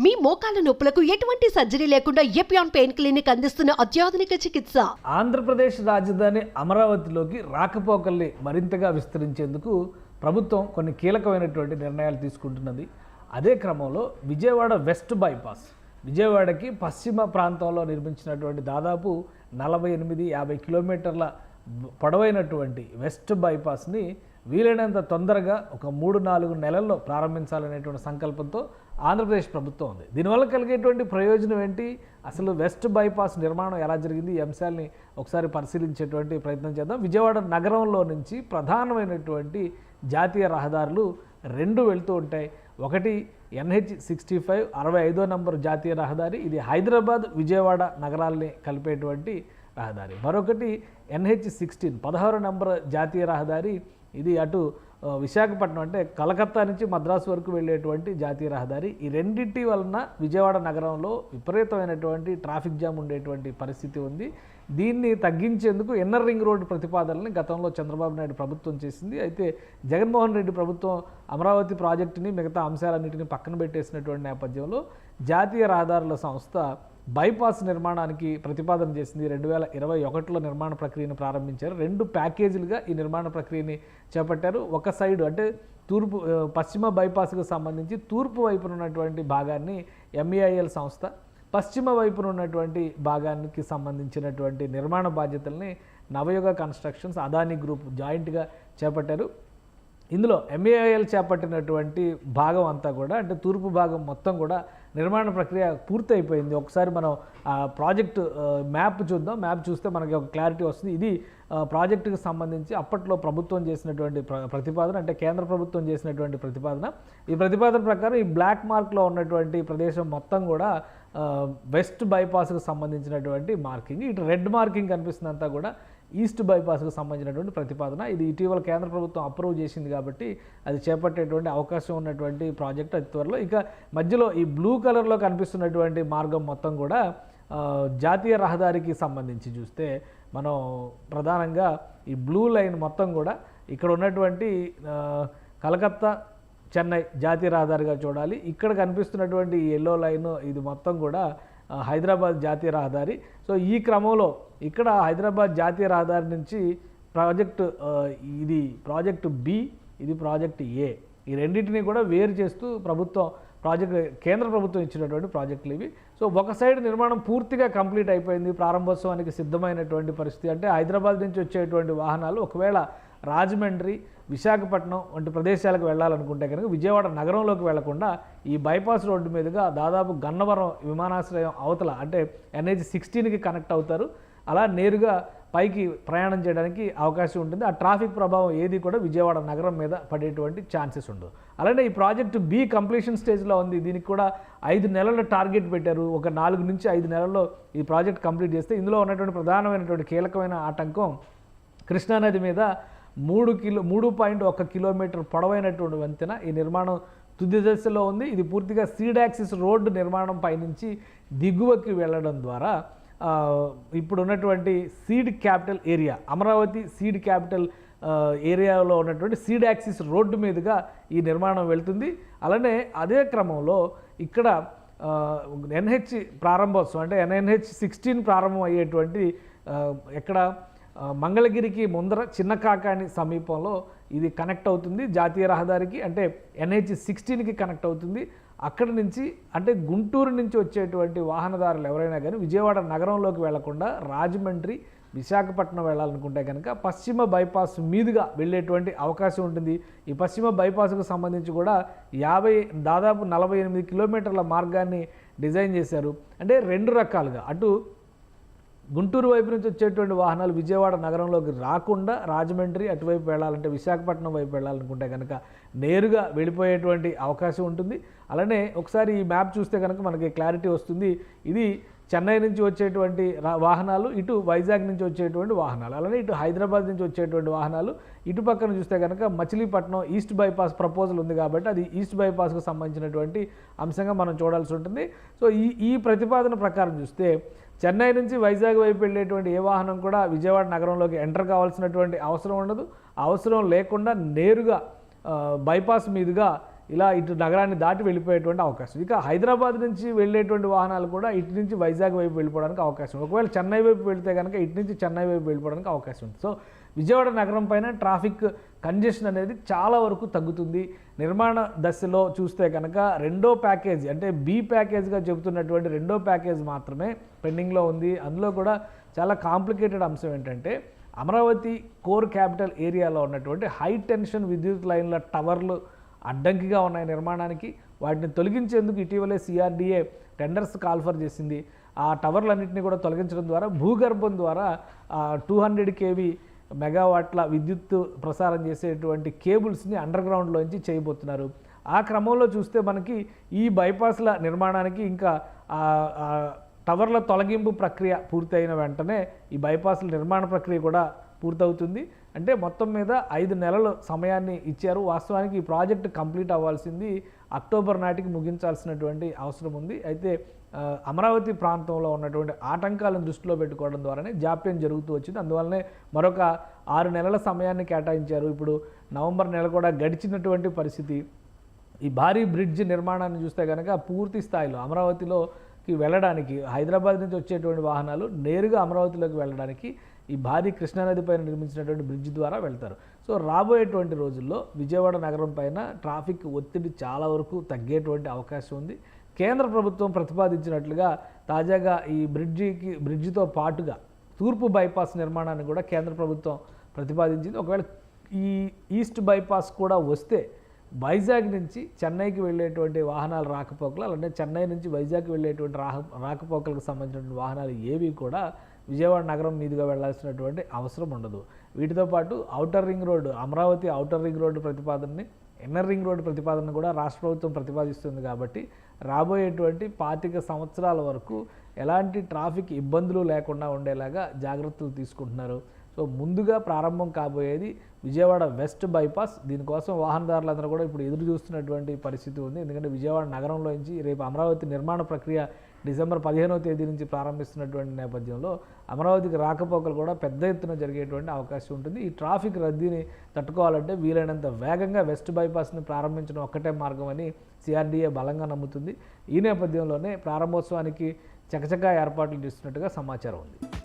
మీ మోకాల నొప్పులకు ఎటువంటి సర్జరీ లేకుండా ఎపియాన్ పెయిన్ క్లినిక్ అందిస్తున్న అత్యాధునిక చికిత్స. ఆంధ్రప్రదేశ్ రాజధాని అమరావతిలోకి రాకపోకల్ని మరింతగా విస్తరించేందుకు ప్రభుత్వం కొన్ని కీలకమైనటువంటి నిర్ణయాలు తీసుకుంటున్నది. అదే క్రమంలో విజయవాడ వెస్ట్ బైపాస్, విజయవాడకి పశ్చిమ ప్రాంతంలో నిర్మించినటువంటి దాదాపు 48-50 కిలోమీటర్ల పొడవైనటువంటి వెస్ట్ బైపాస్ని వీలైనంత తొందరగా ఒక 3-4 నెలల్లో ప్రారంభించాలనేటువంటి సంకల్పంతో ఆంధ్రప్రదేశ్ ప్రభుత్వం ఉంది. దీనివల్ల కలిగేటువంటి ప్రయోజనం ఏంటి, అసలు వెస్ట్ బైపాస్ నిర్మాణం ఎలా జరిగింది, ఈ అంశాలని ఒకసారి పరిశీలించేటువంటి ప్రయత్నం చేద్దాం. విజయవాడ నగరంలో నుంచి ప్రధానమైనటువంటి జాతీయ రహదారులు 2 వెళ్తూ ఉంటాయి. ఒకటి NH65 65వ నంబర్ జాతీయ రహదారి, ఇది హైదరాబాద్ విజయవాడ నగరాల్ని కలిపేటువంటి రహదారి. మరొకటి NH16 16వ నంబర్ జాతీయ రహదారి, ఇది అటు విశాఖపట్నం అంటే కలకత్తా నుంచి మద్రాసు వరకు వెళ్ళేటువంటి జాతీయ రహదారి. ఈ రెండింటి వలన విజయవాడ నగరంలో విపరీతమైనటువంటి ట్రాఫిక్ జామ్ ఉండేటువంటి పరిస్థితి ఉంది. దీన్ని తగ్గించేందుకు ఇన్నర్ రింగ్ రోడ్డు ప్రతిపాదనని గతంలో చంద్రబాబు నాయుడు ప్రభుత్వం చేసింది. అయితే జగన్మోహన్ రెడ్డి ప్రభుత్వం అమరావతి ప్రాజెక్టుని మిగతా అంశాలన్నింటినీ పక్కన పెట్టేసినటువంటి నేపథ్యంలో జాతీయ రహదారుల సంస్థ బైపాస్ నిర్మాణానికి ప్రతిపాదన చేసింది. 2021లో నిర్మాణ ప్రక్రియను ప్రారంభించారు. 2 ప్యాకేజీలుగా ఈ నిర్మాణ ప్రక్రియని చేపట్టారు. ఒక సైడు అంటే పశ్చిమ బైపాస్కు సంబంధించి తూర్పు వైపున ఉన్నటువంటి భాగాన్ని MEIL సంస్థ, పశ్చిమ వైపున ఉన్నటువంటి భాగానికి సంబంధించినటువంటి నిర్మాణ బాధ్యతల్ని నవయుగ కన్స్ట్రక్షన్స్, అదానీ గ్రూప్ జాయింట్గా చేపట్టారు. ఇందులో MEIL చేపట్టినటువంటి భాగం అంతా కూడా అంటే తూర్పు భాగం మొత్తం కూడా నిర్మాణ ప్రక్రియ పూర్తి అయిపోయింది. ఒకసారి మనం ప్రాజెక్టు మ్యాప్ చూద్దాం. మ్యాప్ చూస్తే మనకి ఒక క్లారిటీ వస్తుంది. ఇది ప్రాజెక్టుకు సంబంధించి అప్పట్లో ప్రభుత్వం చేసినటువంటి ప్రతిపాదన, అంటే కేంద్ర ప్రభుత్వం చేసినటువంటి ప్రతిపాదన. ఈ ప్రతిపాదన ప్రకారం ఈ బ్లాక్ మార్క్లో ఉన్నటువంటి ప్రదేశం మొత్తం కూడా వెస్ట్ బైపాస్కు సంబంధించినటువంటి మార్కింగ్, ఇటు రెడ్ మార్కింగ్ కనిపిస్తుందంతా కూడా ఈస్ట్ బైపాస్కు సంబంధించినటువంటి ప్రతిపాదన. ఇది ఇటీవల కేంద్ర ప్రభుత్వం అప్రూవ్ చేసింది కాబట్టి అది చేపట్టేటువంటి అవకాశం ఉన్నటువంటి ప్రాజెక్ట్ అతి త్వరలో. ఇక మధ్యలో ఈ బ్లూ కలర్లో కనిపిస్తున్నటువంటి మార్గం మొత్తం కూడా జాతీయ రహదారికి సంబంధించి చూస్తే మనం ప్రధానంగా ఈ బ్లూ లైన్ మొత్తం కూడా ఇక్కడ ఉన్నటువంటి కలకత్తా చెన్నై జాతీయ రహదారిగా చూడాలి. ఇక్కడ కనిపిస్తున్నటువంటి ఎల్లో లైన్ ఇది మొత్తం కూడా హైదరాబాద్ జాతీయ రహదారి. సో ఈ క్రమంలో ఇక్కడ హైదరాబాద్ జాతీయ రహదారి నుంచి ఇది ప్రాజెక్టు B, ఇది ప్రాజెక్టు A, ఈ రెండింటినీ కూడా వేరు చేస్తూ కేంద్ర ప్రభుత్వం ఇచ్చినటువంటి ప్రాజెక్టులు ఇవి. సో ఒక సైడ్ నిర్మాణం పూర్తిగా కంప్లీట్ అయిపోయింది, ప్రారంభోత్సవానికి సిద్ధమైనటువంటి పరిస్థితి. అంటే హైదరాబాద్ నుంచి వచ్చేటువంటి వాహనాలు ఒకవేళ రాజమండ్రి, విశాఖపట్నం వంటి ప్రదేశాలకు వెళ్ళాలనుకుంటే కనుక విజయవాడ నగరంలోకి వెళ్లకుండా ఈ బైపాస్ రోడ్డు మీదుగా దాదాపు గన్నవరం విమానాశ్రయం అవతల అంటే NH16కి కనెక్ట్ అవుతారు. అలా నేరుగా పైకి ప్రయాణం చేయడానికి అవకాశం ఉంటుంది. ఆ ట్రాఫిక్ ప్రభావం ఏది కూడా విజయవాడ నగరం మీద పడేటువంటి ఛాన్సెస్ ఉండవు. అలానే ఈ ప్రాజెక్టు B కంప్లీషన్ స్టేజ్లో ఉంది. దీనికి కూడా 5 నెలల టార్గెట్ పెట్టారు. ఒక 4 నుంచి 5 నెలల్లో ఈ ప్రాజెక్ట్ కంప్లీట్ చేస్తే ఇందులో ఉన్నటువంటి ప్రధానమైనటువంటి కీలకమైన ఆటంకం కృష్ణానది మీద 3.1 కిలోమీటర్ పొడవైనటువంటి వంతెన. ఈ నిర్మాణం తుది దశలో ఉంది. ఇది పూర్తిగా సీడ్ యాక్సిస్ రోడ్డు నిర్మాణం పైనుంచి దిగువకి వెళ్ళడం ద్వారా ఇప్పుడు ఉన్నటువంటి seed capital area, Amaravati seed capital ఏరియాలో ఉన్నటువంటి సీడ్ యాక్సిస్ రోడ్డు మీదుగా ఈ నిర్మాణం వెళ్తుంది. అలానే అదే క్రమంలో ఇక్కడ NH ప్రారంభోత్సవం అంటే NH16 ప్రారంభం అయ్యేటువంటి ఎక్కడ మంగళగిరికి ముందర చిన్న కాకాని సమీపంలో ఇది కనెక్ట్ అవుతుంది జాతీయ రహదారికి, అంటే NH16కి కనెక్ట్ అవుతుంది. అక్కడి నుంచి అంటే గుంటూరు నుంచి వచ్చేటువంటి వాహనదారులు ఎవరైనా కానీ విజయవాడ నగరంలోకి వెళ్లకుండా రాజమండ్రి, విశాఖపట్నం వెళ్ళాలనుకుంటే కనుక పశ్చిమ బైపాస్ మీదుగా వెళ్ళేటువంటి అవకాశం ఉంటుంది. ఈ పశ్చిమ బైపాస్కు సంబంధించి కూడా దాదాపు 48 కిలోమీటర్ల మార్గాన్ని డిజైన్ చేశారు. అంటే 2 రకాలుగా అటు గుంటూరు వైపు నుంచి వచ్చేటువంటి వాహనాలు విజయవాడ నగరంలోకి రాకుండా రాజమండ్రి అటువైపు వెళ్ళాలంటే విశాఖపట్నం వైపు వెళ్ళాలనుకుంటే కనుక నేరుగా వెళ్ళిపోయేటువంటి అవకాశం ఉంటుంది. అలానే ఒకసారి ఈ మ్యాప్ చూస్తే కనుక మనకి క్లారిటీ వస్తుంది. ఇది చెన్నై నుంచి వచ్చేటువంటి వాహనాలు, ఇటు వైజాగ్ నుంచి వచ్చేటువంటి వాహనాలు, అలానే ఇటు హైదరాబాద్ నుంచి వచ్చేటువంటి వాహనాలు. ఇటు పక్కన చూస్తే కనుక మచిలీపట్నం ఈస్ట్ బైపాస్ ప్రపోజల్ ఉంది కాబట్టి అది ఈస్ట్ బైపాస్కు సంబంధించినటువంటి అంశంగా మనం చూడాల్సి ఉంటుంది. సో ఈ ప్రతిపాదన ప్రకారం చూస్తే చెన్నై నుంచి వైజాగ్ వైపు వెళ్ళేటువంటి ఏ వాహనం కూడా విజయవాడ నగరంలోకి ఎంటర్ కావాల్సినటువంటి అవసరం ఉండదు. అవసరం లేకుండా నేరుగా బైపాస్ మీదుగా ఇలా ఇటు నగరాన్ని దాటి వెళ్ళిపోయేటువంటి అవకాశం. ఇక హైదరాబాద్ నుంచి వెళ్ళేటువంటి వాహనాలు కూడా ఇటు నుంచి వైజాగ్ వైపు వెళ్ళిపోవడానికి అవకాశం. ఒకవేళ చెన్నై వైపు వెళితే కనుక ఇటు నుంచి చెన్నై వైపు వెళ్ళిపోవడానికి అవకాశం ఉంది. సో విజయవాడ నగరం పైన ట్రాఫిక్ కంజెషన్ అనేది చాలా వరకు తగ్గుతుంది. నిర్మాణ దశలో చూస్తే కనుక రెండో ప్యాకేజ్ అంటే బి ప్యాకేజ్గా చెబుతున్నటువంటి రెండో ప్యాకేజ్ మాత్రమే పెండింగ్లో ఉంది. అందులో కూడా చాలా కాంప్లికేటెడ్ అంశం ఏంటంటే అమరావతి కోర్ క్యాపిటల్ ఏరియాలో ఉన్నటువంటి హై టెన్షన్ విద్యుత్ లైన్ల టవర్లు అడ్డంకిగా ఉన్నాయి నిర్మాణానికి. వాటిని తొలగించేందుకు ఇటీవలే సిఆర్డీఏ టెండర్స్ కాల్ఫర్ చేసింది. ఆ టవర్లన్నింటినీ కూడా తొలగించడం ద్వారా భూగర్భం ద్వారా 200 kV మెగావాట్ల విద్యుత్ ప్రసారం చేసేటువంటి కేబుల్స్ని అండర్ గ్రౌండ్లోంచి చేయబోతున్నారు. ఆ క్రమంలో చూస్తే మనకి ఈ బైపాస్ల నిర్మాణానికి ఇంకా టవర్ల తొలగింపు ప్రక్రియ పూర్తయిన వెంటనే ఈ బైపాస్ల నిర్మాణ ప్రక్రియ కూడా పూర్తవుతుంది. అంటే మొత్తం మీద 5 నెలల సమయాన్ని ఇచ్చారు. వాస్తవానికి ఈ ప్రాజెక్ట్ కంప్లీట్ అవ్వాల్సింది అక్టోబర్ నాటికి ముగించాల్సినటువంటి అవసరం ఉంది. అయితే అమరావతి ప్రాంతంలో ఉన్నటువంటి ఆటంకాలను దృష్టిలో పెట్టుకోవడం ద్వారానే జాప్యం జరుగుతూ వచ్చింది. అందువల్లనే మరొక 6 నెలల సమయాన్ని కేటాయించారు. ఇప్పుడు నవంబర్ నెల కూడా గడిచినటువంటి పరిస్థితి. ఈ భారీ బ్రిడ్జ్ నిర్మాణాన్ని చూస్తే కనుక పూర్తి స్థాయిలో అమరావతిలోకి వెళ్ళడానికి హైదరాబాద్ నుంచి వచ్చేటువంటి వాహనాలు నేరుగా అమరావతిలోకి వెళ్ళడానికి ఈ భారీ కృష్ణానది పైన నిర్మించినటువంటి బ్రిడ్జ్ ద్వారా వెళ్తారు. సో రాబోయేటువంటి రోజుల్లో విజయవాడ నగరం పైన ట్రాఫిక్ ఒత్తిడి చాలా వరకు తగ్గేటువంటి అవకాశం ఉంది. కేంద్ర ప్రభుత్వం ప్రతిపాదించినట్లుగా తాజాగా ఈ బ్రిడ్జితో పాటుగా తూర్పు బైపాస్ నిర్మాణాన్ని కూడా కేంద్ర ప్రభుత్వం ప్రతిపాదించింది. ఒకవేళ ఈ ఈస్ట్ బైపాస్ కూడా వస్తే వైజాగ్ నుంచి చెన్నైకి వెళ్ళేటువంటి వాహనాల రాకపోకలు, అలానే చెన్నై నుంచి వైజాగ్ వెళ్ళేటువంటి రాకపోకలకు సంబంధించినటువంటి వాహనాలు ఏవి కూడా విజయవాడ నగరం మీదుగా వెళ్లాల్సినటువంటి అవసరం ఉండదు. వీటితో పాటు outer ring road, Amaravati outer ring road ప్రతిపాదనని, ఇన్నర్ రింగ్ రోడ్డు ప్రతిపాదన కూడా రాష్ట్ర ప్రభుత్వం ప్రతిపాదిస్తుంది. కాబట్టి రాబోయేటువంటి 25 సంవత్సరాల వరకు ఎలాంటి ట్రాఫిక్ ఇబ్బందులు లేకుండా ఉండేలాగా జాగ్రత్తలు తీసుకుంటున్నారు. సో ముందుగా ప్రారంభం కాబోయేది విజయవాడ వెస్ట్ బైపాస్. దీనికోసం వాహనదారులందరూ కూడా ఇప్పుడు ఎదురు చూస్తున్నటువంటి పరిస్థితి ఉంది. ఎందుకంటే విజయవాడ నగరంలోంచి రేపు అమరావతి నిర్మాణ ప్రక్రియ డిసెంబర్ 15వ తేదీ నుంచి ప్రారంభిస్తున్నటువంటి నేపథ్యంలో అమరావతికి రాకపోకలు కూడా పెద్ద ఎత్తున జరిగేటువంటి అవకాశం ఉంటుంది. ఈ ట్రాఫిక్ రద్దీని తట్టుకోవాలంటే వీలైనంత వేగంగా వెస్ట్ బైపాస్ని ప్రారంభించడం ఒక్కటే మార్గం అని సిఆర్డీఏ బలంగా నమ్ముతుంది. ఈ నేపథ్యంలోనే ప్రారంభోత్సవానికి చకచకా ఏర్పాట్లు చేస్తున్నట్టుగా సమాచారం ఉంది.